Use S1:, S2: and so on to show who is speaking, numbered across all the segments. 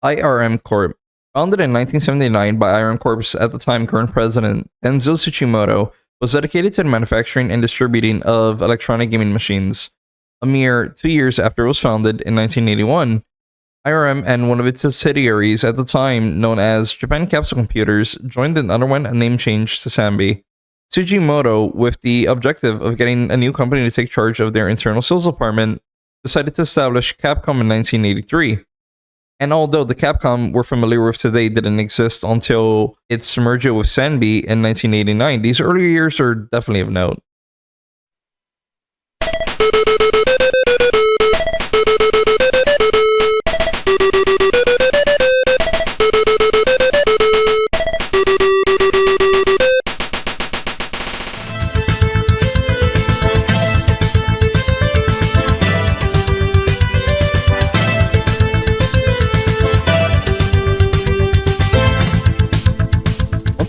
S1: IRM Corp. Founded in 1979 by IRM Corp's at the time current president, Enzo Tsuchimoto, was dedicated to the manufacturing and distributing of electronic gaming machines. A mere 2 years after it was founded in 1981, IRM and one of its subsidiaries at the time, known as Japan Capsule Computers, joined and underwent a name change to Sambi. Tsujimoto, with the objective of getting a new company to take charge of their internal sales department, decided to establish Capcom in 1983. And although the Capcom we're familiar with today didn't exist until its merger with Sanbi in 1989, these earlier years are definitely of note.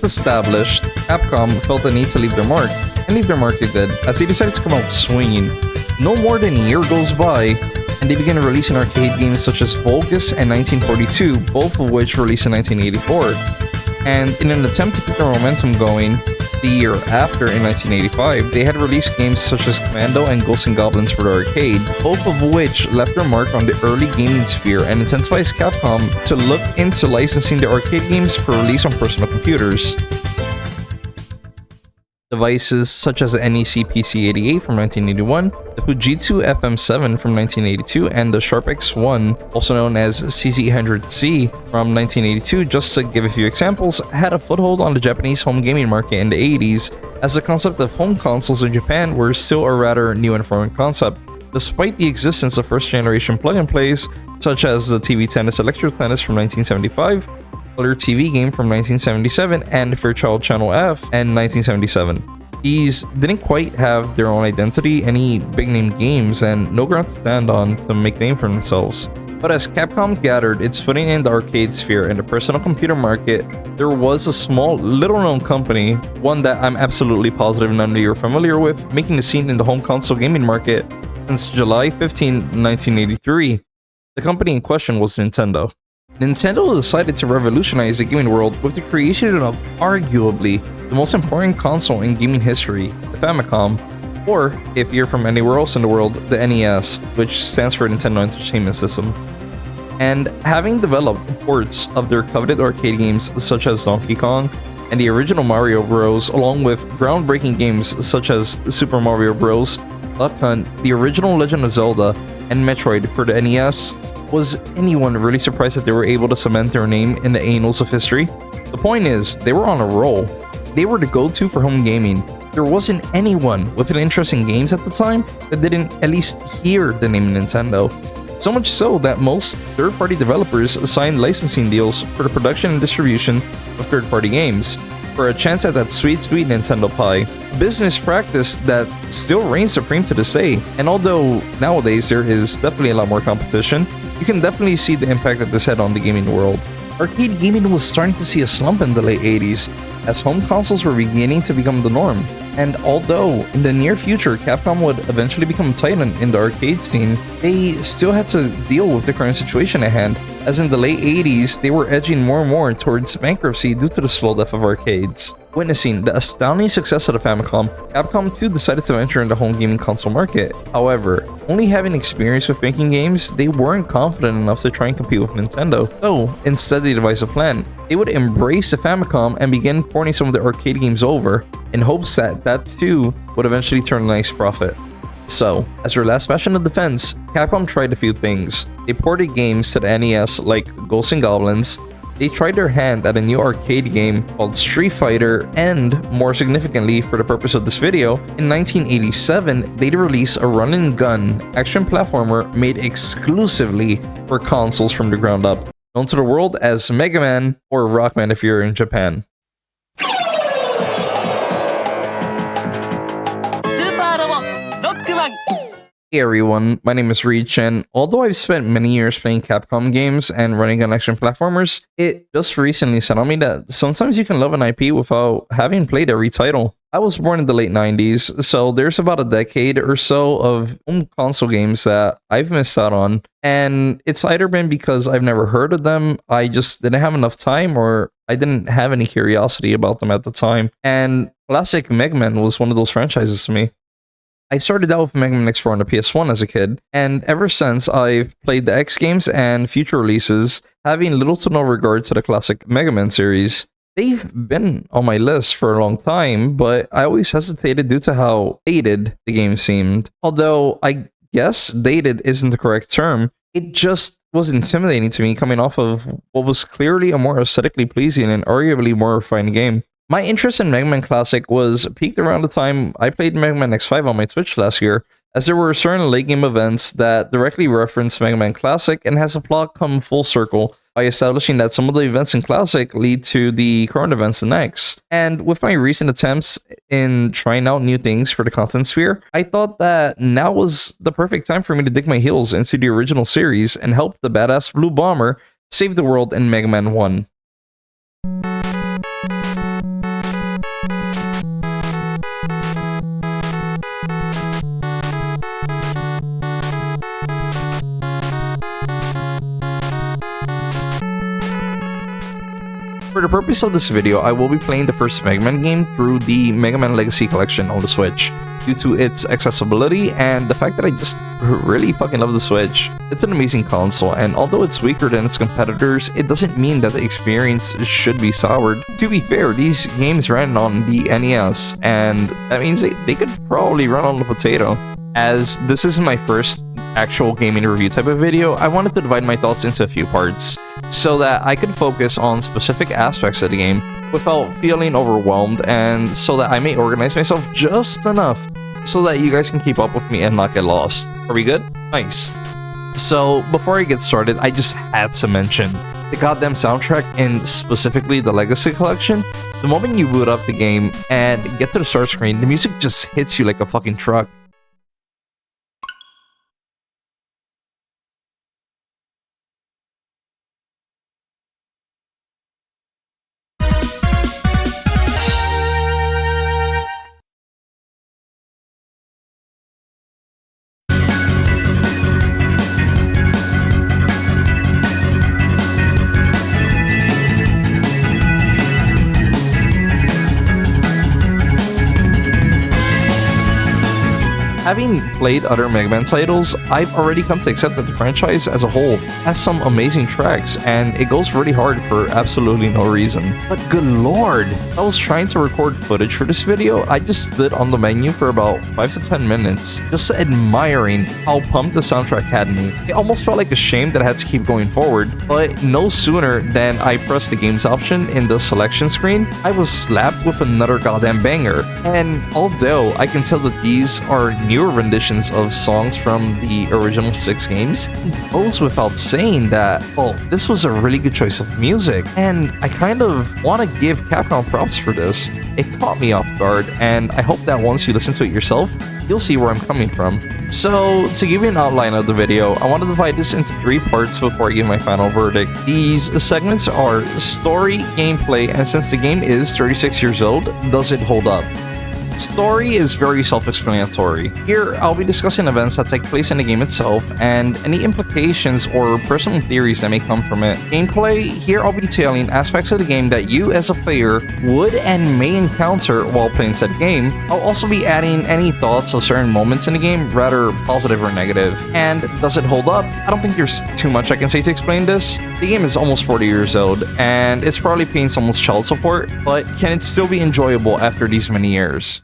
S1: Established, Capcom felt the need to leave their mark, and leave their mark they did, as they decided to come out swinging. No more than a year goes by, and they began releasing arcade games such as Volgus and 1942, both of which released in 1984. And in an attempt to keep their momentum going, the year after, in 1985, they had released games such as Commando and Ghosts and Goblins for the arcade, both of which left their mark on the early gaming sphere and incentivized Capcom to look into licensing their arcade games for release on personal computers. Devices such as the NEC PC-88 from 1981, the Fujitsu FM7 from 1982, and the Sharp X1, also known as CZ800C from 1982, just to give a few examples, had a foothold on the Japanese home gaming market in the 80s, as the concept of home consoles in Japan were still a rather new and foreign concept, despite the existence of first-generation plug-and-plays such as the TV Tennis Electro Tennis from 1975, Color TV Game from 1977, and Fairchild Channel F in 1977. These didn't quite have their own identity, any big-name games, and no ground to stand on to make a name for themselves. But as Capcom gathered its footing in the arcade sphere and the personal computer market, there was a small, little-known company, one that I'm absolutely positive none of you are familiar with, making a scene in the home console gaming market since July 15, 1983. The company in question was Nintendo. Nintendo decided to revolutionize the gaming world with the creation of arguably the most important console in gaming history, the Famicom, or, if you're from anywhere else in the world, the NES, which stands for Nintendo Entertainment System. And having developed ports of their coveted arcade games such as Donkey Kong and the original Mario Bros, along with groundbreaking games such as Super Mario Bros, Duck Hunt, the original Legend of Zelda, and Metroid for the NES, was anyone really surprised that they were able to cement their name in the annals of history? The point is, they were on a roll. They were the go-to for home gaming. There wasn't anyone with an interest in games at the time that didn't at least hear the name Nintendo. So much so that most third-party developers signed licensing deals for the production and distribution of third-party games, for a chance at that sweet Nintendo pie. Business practice that still reigns supreme to this day, and although nowadays there is definitely a lot more competition, you can definitely see the impact that this had on the gaming world. Arcade gaming was starting to see a slump in the late 80s, as home consoles were beginning to become the norm. And although in the near future Capcom would eventually become a titan in the arcade scene, they still had to deal with the current situation at hand, as in the late 80s they were edging more and more towards bankruptcy due to the slow death of arcades. Witnessing the astounding success of the Famicom, Capcom too decided to enter in the home gaming console market. However, only having experience with making games, they weren't confident enough to try and compete with Nintendo. So, instead they devised a plan. They would embrace the Famicom and begin porting some of their arcade games over, in hopes that that too would eventually turn a nice profit. So, as their last bastion of defense, Capcom tried a few things. They ported games to the NES like Ghosts and Goblins. They tried their hand at a new arcade game called Street Fighter, and, more significantly for the purpose of this video, in 1987, they'd release a run-and-gun action platformer made exclusively for consoles from the ground up, known to the world as MegaMan, or Rockman if you're in Japan. Hey everyone, my name is Reach, and although I've spent many years playing Capcom games and running on action platformers, it just recently set on me that sometimes you can love an IP without having played every title. I was born in the late 90s, so there's about a decade or so of home console games that I've missed out on. And it's either been because I've never heard of them, I just didn't have enough time, or I didn't have any curiosity about them at the time. And classic MegaMan was one of those franchises to me. I started out with Mega Man X4 on the PS1 as a kid, and ever since I've played the X games and future releases, having little to no regard to the classic Mega Man series. They've been on my list for a long time, but I always hesitated due to how dated the game seemed. Although I guess dated isn't the correct term, it just was intimidating to me coming off of what was clearly a more aesthetically pleasing and arguably more refined game. My interest in Mega Man Classic was peaked around the time I played Mega Man X5 on my Twitch last year, as there were certain late game events that directly reference Mega Man Classic and has a plot come full circle by establishing that some of the events in Classic lead to the current events in X. And with my recent attempts in trying out new things for the content sphere, I thought that now was the perfect time for me to dig my heels into the original series and help the badass Blue Bomber save the world in Mega Man 1. For the purpose of this video, I will be playing the first Mega Man game through the Mega Man Legacy Collection on the Switch, due to its accessibility and the fact that I just really fucking love the Switch. It's an amazing console, and although it's weaker than its competitors, it doesn't mean that the experience should be soured. To be fair, these games ran on the NES, and that means they could probably run on the potato. As this is my first actual gaming review type of video, I wanted to divide my thoughts into a few parts, so that I could focus on specific aspects of the game without feeling overwhelmed, and so that I may organize myself just enough so that you guys can keep up with me and not get lost. Are we good? Nice. So before I get started, I just had to mention the goddamn soundtrack, and specifically the Legacy Collection. The moment you boot up the game and get to the start screen, the music just hits you like a fucking truck. Having played other Mega Man titles, I've already come to accept that the franchise as a whole has some amazing tracks, and it goes really hard for absolutely no reason. But good lord, I was trying to record footage for this video, I just stood on the menu for about 5 to 10 minutes, just admiring how pumped the soundtrack had me. It almost felt like a shame that I had to keep going forward, but no sooner than I pressed the games option in the selection screen, I was slapped with another goddamn banger. And although I can tell that these are newer renditions of songs from the original 6 games, it goes without saying that, well, this was a really good choice of music, and I kind of want to give Capcom props for this. It caught me off guard, and I hope that once you listen to it yourself, you'll see where I'm coming from. So, to give you an outline of the video, I want to divide this into 3 parts before I give my final verdict. These segments are story, gameplay, and since the game is 36 years old, does it hold up? Story is very self-explanatory. Here, I'll be discussing events that take place in the game itself and any implications or personal theories that may come from it. Gameplay, here I'll be detailing aspects of the game that you as a player would and may encounter while playing said game. I'll also be adding any thoughts of certain moments in the game, rather positive or negative. And does it hold up? I don't think there's too much I can say to explain this. The game is almost 40 years old, and it's probably paying someone's child support, but can it still be enjoyable after these many years?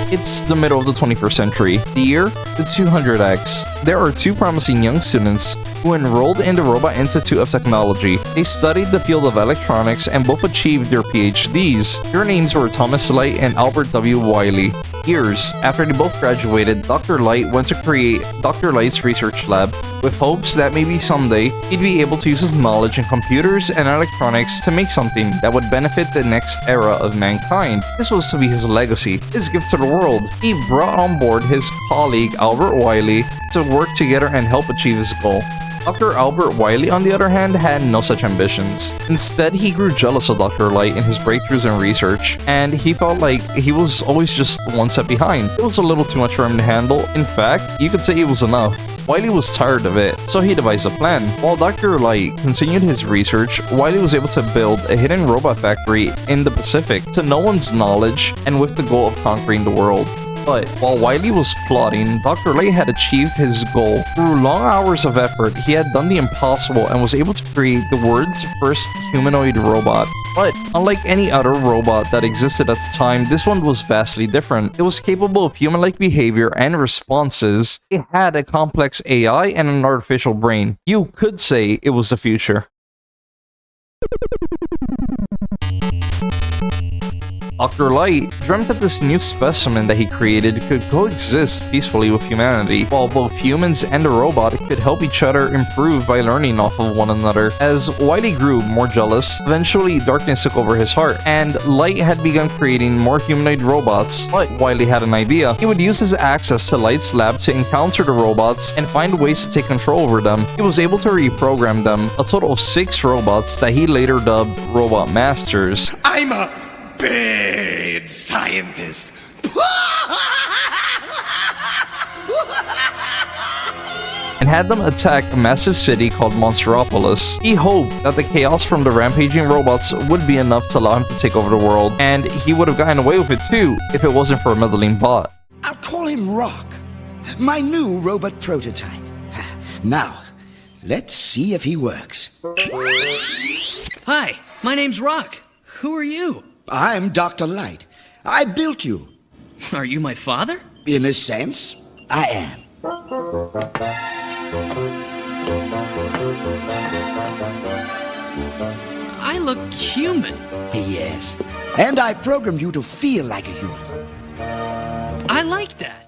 S1: It's the middle of the 21st century, the year, the 200X. There are 2 promising young students who enrolled in the Robot Institute of Technology. They studied the field of electronics and both achieved their PhDs. Their names were Thomas Light and Albert W. Wiley. years after they both graduated, Dr. Light went to create Dr. Light's research lab with hopes that maybe someday he'd be able to use his knowledge in computers and electronics to make something that would benefit the next era of mankind. This was to be his legacy, his gift to the world. He brought on board his colleague Albert Wiley to work together and help achieve his goal. Dr. Albert Wiley, on the other hand, had no such ambitions. Instead, he grew jealous of Dr. Light in his breakthroughs in research, and he felt like he was always just one step behind. It was a little too much for him to handle. In fact, you could say it was enough. Wiley was tired of it, so he devised a plan. While Dr. Light continued his research, Wiley was able to build a hidden robot factory in the Pacific to no one's knowledge and with the goal of conquering the world. But while Wiley was plotting, Dr. Light had achieved his goal. Through long hours of effort, he had done the impossible and was able to create the world's first humanoid robot. But unlike any other robot that existed at the time, this one was vastly different. It was capable of human-like behavior and responses. It had a complex AI and an artificial brain. You could say it was the future. Dr. Light dreamt that this new specimen that he created could coexist peacefully with humanity, while both humans and the robot could help each other improve by learning off of one another. As Wiley grew more jealous, eventually darkness took over his heart, and Light had begun creating more humanoid robots. But Wiley had an idea. He would use his access to Light's lab to encounter the robots and find ways to take control over them. He was able to reprogram them, a total of 6 robots that he later dubbed Robot Masters.
S2: I'm a bad scientist.
S1: And had them attack a massive city called Monsteropolis. He hoped that the chaos from the rampaging robots would be enough to allow him to take over the world, and he would have gotten away with it too if it wasn't for a meddling bot.
S2: I'll call him Rock, my new robot prototype. Now, let's see if he works.
S3: Hi, my name's Rock. Who are you?
S2: I'm Dr. Light. I built you.
S3: Are you my father?
S2: In a sense, I am.
S3: I look human.
S2: Yes, and I programmed you to feel like a human.
S3: I like that.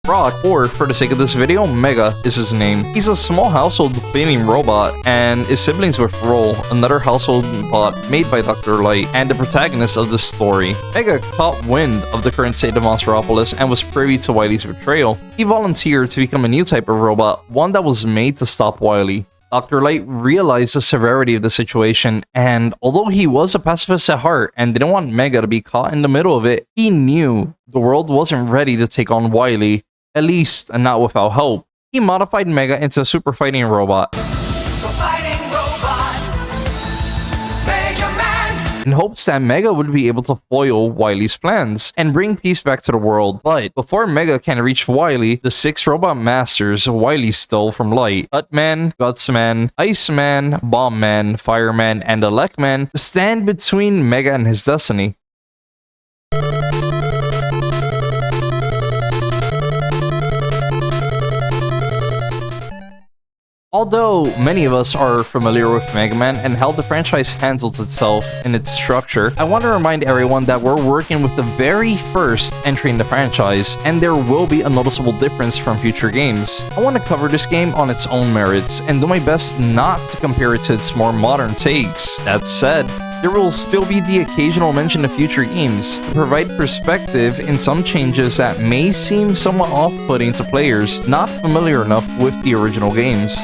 S1: Rock, or for the sake of this video, Mega is his name. He's a small household cleaning robot and is siblings with Roll, another household bot made by Dr. Light and the protagonist of the story. Mega caught wind of the current state of Monsteropolis and was privy to Wiley's betrayal. He volunteered to become a new type of robot, one that was made to stop Wiley. Dr. Light realized the severity of the situation, and although he was a pacifist at heart and didn't want Mega to be caught in the middle of it, he knew the world wasn't ready to take on Wiley, at least not without help. He modified Mega into a super fighting robot. In hopes that Mega would be able to foil Wiley's plans and bring peace back to the world. But before Mega can reach Wiley, the 6 robot masters Wiley stole from Light, Cutman, Gutsman, Iceman, Bombman, Fireman, and Electman, stand between Mega and his destiny. Although many of us are familiar with MegaMan and how the franchise handles itself in its structure, I want to remind everyone that we're working with the very first entry in the franchise, and there will be a noticeable difference from future games. I want to cover this game on its own merits and do my best not to compare it to its more modern takes. That said, there will still be the occasional mention of future games to provide perspective in some changes that may seem somewhat off-putting to players not familiar enough with the original games.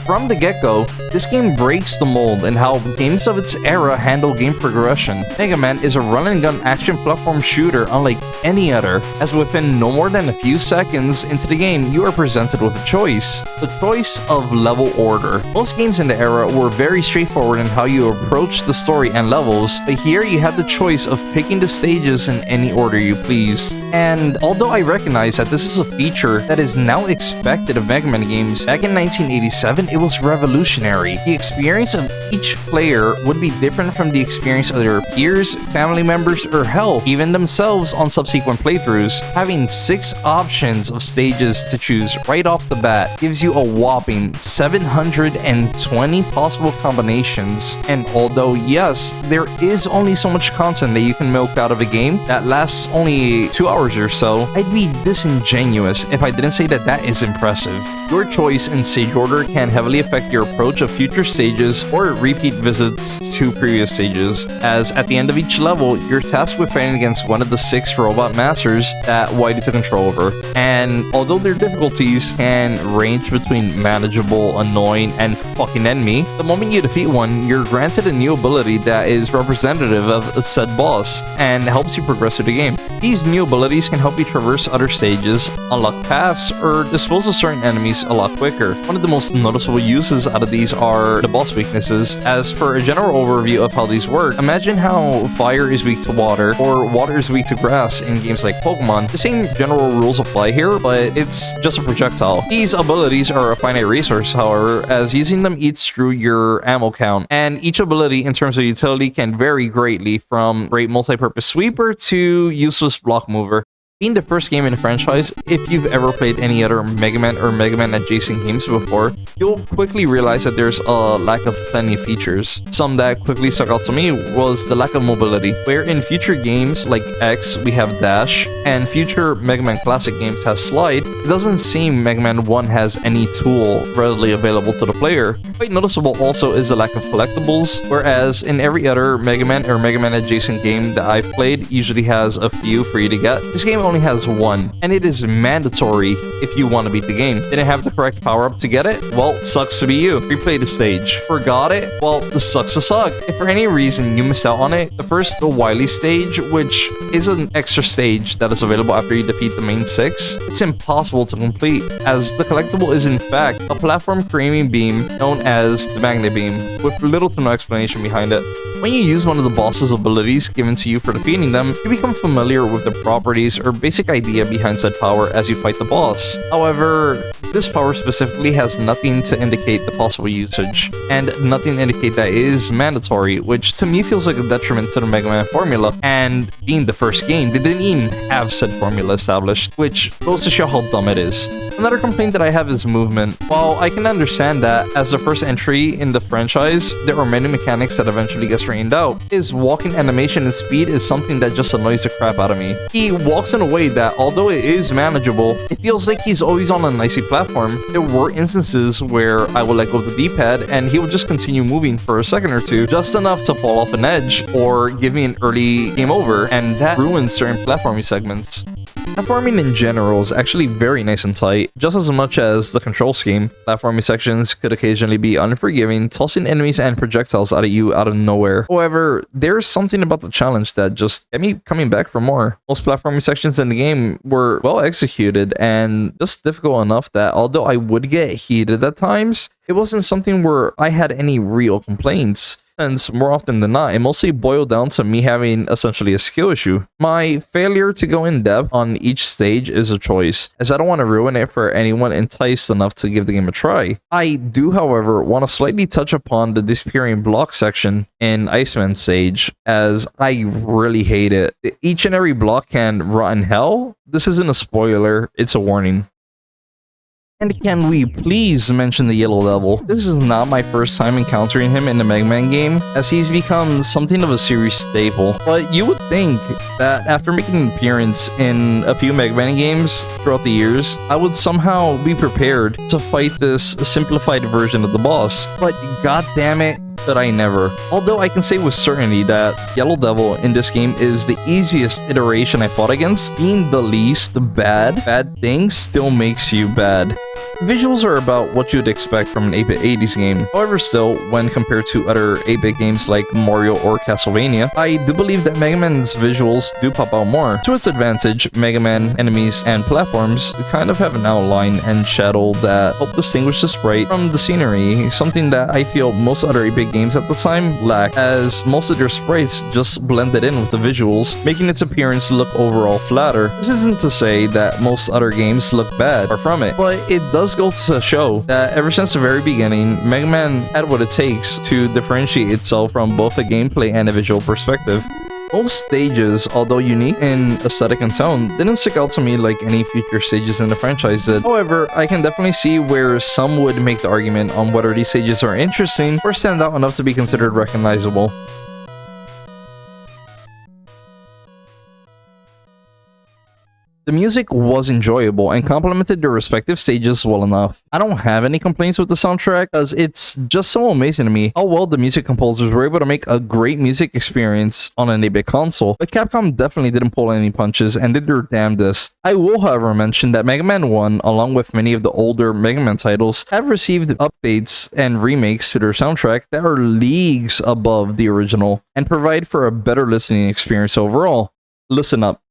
S1: From the get-go, this game breaks the mold in how games of its era handle game progression. MegaMan is a run-and-gun action platform shooter unlike any other, as within no more than a few seconds into the game, you are presented with a choice. The choice of level order. Most games in the era were very straightforward in how you approach the story and levels, but here you had the choice of picking the stages in any order you please. And although I recognize that this is a feature that is now expected of MegaMan games, back in 1987, it was revolutionary. The experience of each player would be different from the experience of their peers, family members, or hell, even themselves on subsequent playthroughs. Having 6 options of stages to choose right off the bat gives you a whopping 720 possible combinations. And although yes, there is only so much content that you can milk out of a game that lasts only 2 hours or so, I'd be disingenuous if I didn't say that that is impressive. Your choice in stage order can heavily affect your approach of future stages or repeat visits to previous stages, as at the end of each level, you're tasked with fighting against one of the 6 robot masters that Whitey took control over. And although their difficulties can range between manageable, annoying, and fucking enemy, the moment you defeat one, you're granted a new ability that is representative of said boss and helps you progress through the game. These new abilities can help you traverse other stages, unlock paths, or dispose of certain enemies a lot quicker. One of the most noticeable uses out of these are the boss weaknesses. As for a general overview of how these work, imagine how fire is weak to water, or water is weak to grass in games like Pokemon. The same general rules apply here, but it's just a projectile. These abilities are a finite resource, however, as using them eats through your ammo count, and each ability in terms of utility can vary greatly, from great multi-purpose sweeper to useless block mover. Being the first game in the franchise, if you've ever played any other Mega Man or Mega Man adjacent games before, you'll quickly realize that there's a lack of plenty of features. Some that quickly stuck out to me was the lack of mobility, where in future games like X we have Dash, and future Mega Man Classic games has Slide, it doesn't seem Mega Man 1 has any tool readily available to the player. Quite noticeable also is the lack of collectibles, whereas in every other Mega Man or Mega Man adjacent game that I've played usually has a few for you to get. This game only has one, and it is mandatory if you want to beat the game. Didn't have the correct power-up to get it? Well, sucks to be you. Replay the stage. Forgot it? Well, this sucks to suck. If for any reason you missed out on it, the first Wily stage, which is an extra stage that is available after you defeat the main 6, it's impossible to complete, as the collectible is in fact a platform creaming beam known as the Magnet Beam, with little to no explanation behind it. When you use one of the boss's abilities given to you for defeating them, you become familiar with the properties or basic idea behind said power as you fight the boss. However, this power specifically has nothing to indicate the possible usage, and nothing to indicate that it is mandatory, which to me feels like a detriment to the Mega Man formula, and being the first game, they didn't even have said formula established, which goes to show how dumb it is. Another complaint that I have is movement. While I can understand that as the first entry in the franchise, there are many mechanics that eventually get straightened out, his walking animation and speed is something that just annoys the crap out of me. He walks in a way that, although it is manageable, it feels like he's always on an icy platform. There were instances where I would let go of the D-pad and he would just continue moving for a second or two, just enough to fall off an edge or give me an early game over, and that ruins certain platforming segments. Platforming in general is actually very nice and tight, just as much as the control scheme. Platforming sections could occasionally be unforgiving, tossing enemies and projectiles at you out of nowhere. However, there's something about the challenge that just kept me coming back for more. Most platforming sections in the game were well executed and just difficult enough that although I would get heated at times, it wasn't something where I had any real complaints. And more often than not, it mostly boiled down to me having essentially a skill issue. My failure to go in depth on each stage is a choice, as I don't want to ruin it for anyone enticed enough to give the game a try. I do, however, want to slightly touch upon the disappearing block section in Iceman stage, as I really hate it. Each and every block can rot in hell. This isn't a spoiler, it's a warning. And can we please mention the Yellow Devil? This is not my first time encountering him in the Mega Man game, as he's become something of a series staple. But you would think that after making an appearance in a few Mega Man games throughout the years, I would somehow be prepared to fight this simplified version of the boss. But god damn it, that I never. Although I can say with certainty that Yellow Devil in this game is the easiest iteration I fought against, being the least bad thing still makes you bad. Visuals are about what you'd expect from an 8-bit 80s game. However, still, when compared to other 8-bit games like Mario or Castlevania, I do believe that Mega Man's visuals do pop out more. To its advantage, Mega Man enemies and platforms kind of have an outline and shadow that help distinguish the sprite from the scenery, something that I feel most other 8-bit games at the time lacked, as most of their sprites just blended in with the visuals, making its appearance look overall flatter. This isn't to say that most other games look bad, far from it, but it does just goes to show that ever since the very beginning, Mega Man had what it takes to differentiate itself from both a gameplay and a visual perspective. Most stages, although unique in aesthetic and tone, didn't stick out to me like any future stages in the franchise did. However, I can definitely see where some would make the argument on whether these stages are interesting or stand out enough to be considered recognizable. The music was enjoyable and complemented the respective stages well enough. I don't have any complaints with the soundtrack because it's just so amazing to me how well the music composers were able to make a great music experience on an 8-bit console, but Capcom definitely didn't pull any punches and did their damnedest. I will however mention that Mega Man 1, along with many of the older Mega Man titles, have received updates and remakes to their soundtrack that are leagues above the original and provide for a better listening experience overall. Listen up.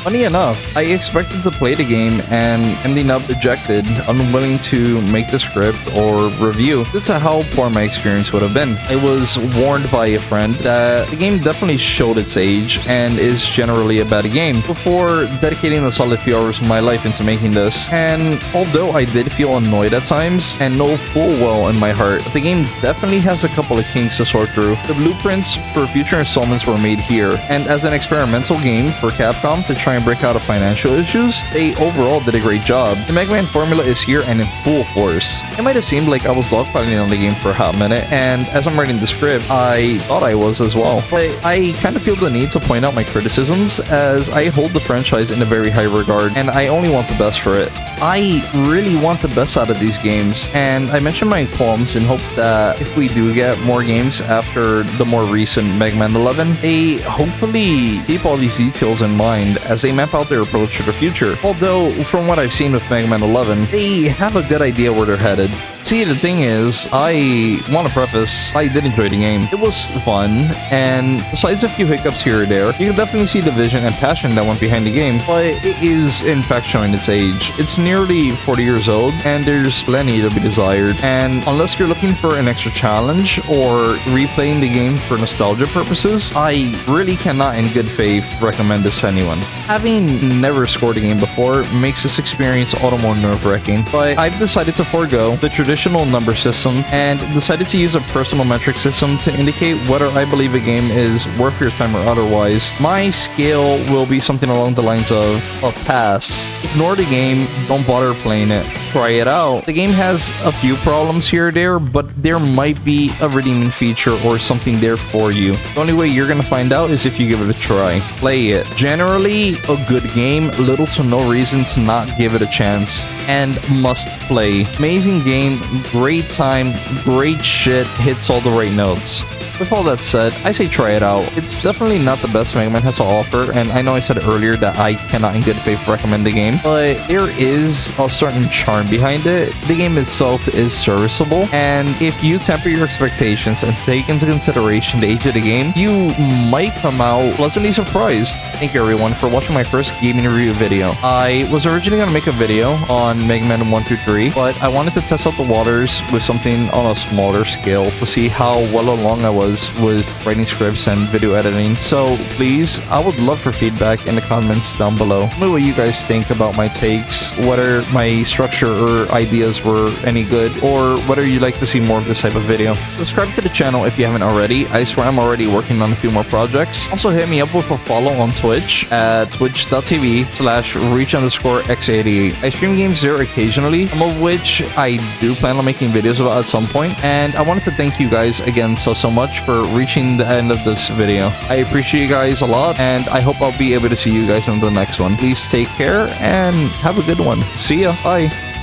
S1: Funny enough, I expected to play the game and ending up ejected, unwilling to make the script or review. That's how poor my experience would have been. I was warned by a friend that the game definitely showed its age and is generally a bad game before dedicating a solid few hours of my life into making this. And although I did feel annoyed at times and know full well in my heart, the game definitely has a couple of kinks to sort through. The blueprints for future installments were made here, and as an experimental game for Capcom to try and break out of financial issues, they overall did a great job. The Mega Man formula is here and in full force. It might have seemed like I was dogfighting on the game for a hot minute, and as I'm writing the script, I thought I was as well. But I kind of feel the need to point out my criticisms, as I hold the franchise in a very high regard, and I only want the best for it. I really want the best out of these games, and I mentioned my qualms in hope that if we do get more games after the more recent Mega Man 11, they hopefully keep all these details in mind as they map out their approach to the future. Although, from what I've seen with Mega Man 11, they have a good idea where they're headed. See, the thing is, I want to preface, I did enjoy the game. It was fun, and besides a few hiccups here or there, you can definitely see the vision and passion that went behind the game, but it is in fact showing its age. It's nearly 40 years old, and there's plenty to be desired, and unless you're looking for an extra challenge or replaying the game for nostalgia purposes, I really cannot in good faith recommend this to anyone. Having never scored a game before makes this experience all the more nerve-wracking, but I've decided to forego the traditional number system and decided to use a personal metric system to indicate whether I believe a game is worth your time or otherwise. My scale will be something along the lines of a pass. Ignore the game, don't bother playing it. Try it out. The game has a few problems here or there, but there might be a redeeming feature or something there for you. The only way you're gonna find out is if you give it a try. Play it. Generally, a good game, little to no reason to not give it a chance, and must play. Amazing game, great time, great shit, hits all the right notes. With all that said, I say try it out. It's definitely not the best Mega Man has to offer, and I know I said earlier that I cannot in good faith recommend the game, but there is a certain charm behind it. The game itself is serviceable, and if you temper your expectations and take into consideration the age of the game, you might come out pleasantly surprised. Thank you everyone for watching my first gaming review video. I was originally going to make a video on Mega Man 1 through 3, but I wanted to test out the waters with something on a smaller scale to see how well along I was with writing scripts and video editing. So please, I would love for feedback in the comments down below. Tell me what you guys think about my takes, whether my structure or ideas were any good, or whether you'd like to see more of this type of video. Subscribe to the channel if you haven't already. I swear I'm already working on a few more projects. Also hit me up with a follow on Twitch at twitch.tv/reach_x88. I stream games there occasionally, some of which I do plan on making videos about at some point, and I wanted to thank you guys again so much much for reaching the end of this video. I appreciate you guys a lot, and I hope I'll be able to see you guys in the next one. Please take care and have a good one. See ya. Bye.